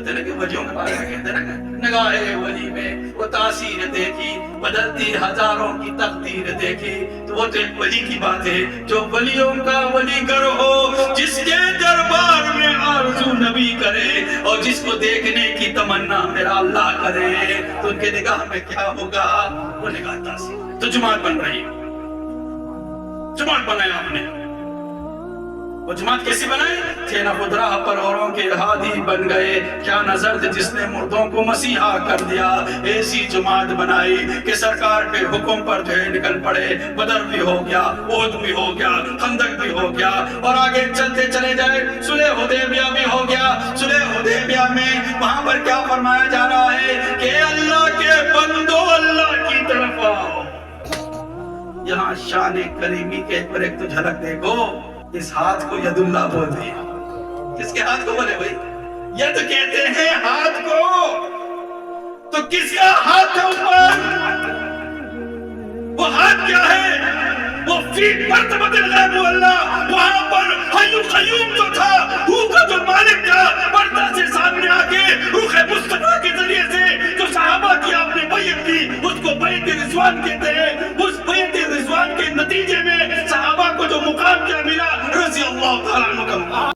کہتے ہیں کہ ولیوں کے بارے میں کہتے ہیں نا نگاہ ولی میں وہ تاثیر دیکھی، بدلتی ہزاروں کی تقدیر دیکھی، تو وہ تو ایک ولی کی بات ہے جو ولیوں کا ولی گر ہو، جس کے دربار میں آرزو نبی کرے اور جس کو دیکھنے کی تمنا میرا اللہ کرے، تو ان کے نگاہ میں کیا ہوگا؟ وہ نگاہ تاثیر۔ تو جماعت بن رہی ہے، جماعت بنایا آپ نے، وہ جماعت کیسی بنائے؟ تھے نہ خود راہ پر اوروں کے ہادی بن گئے، کیا نظر تھے جس نے مردوں کو مسیحا کر دیا، ایسی جماعت بنائی کہ سرکار کے حکم پر جو ہے نکل پڑے، بدر بھی ہو گیا، احد بھی ہو گیا، خندق بھی ہو گیا، اور آگے چلتے چلے جائے، صلح حدیبیہ بھی ہو گیا۔ صلح حدیبیہ میں وہاں پر کیا فرمایا جا رہا ہے کہ اللہ کے بندو اللہ کی طرف آؤ۔ یہاں شان کریمی کے پر ایک تو جھلک دیکھو، اس ہاتھ کو ید اللہ بولتے ہیں۔ کس کے ہاتھ کو بولے بھائی؟ ید کہتے ہیں ہاتھ کو، تو کس کا ہاتھ ہے اوپر؟ وہ ہاتھ کیا ہے؟ وہ فی مرتبت الغیب اللہ، وہاں پر حی القیوم جو تھا، وہ کا جو مالک تھا، پردہ سے سامنے آکے روح مصطفیٰ کے ذریعے سے جو صحابہ کی آپ نے بیعت کی، اس کو بیعت رضوان کہتے ہیں۔ اس بیعت رضوان کے نتیجے میں صحابہ کو جو مقام کیا ملا، رضی اللہ تعالیٰ عنہ کا مقام۔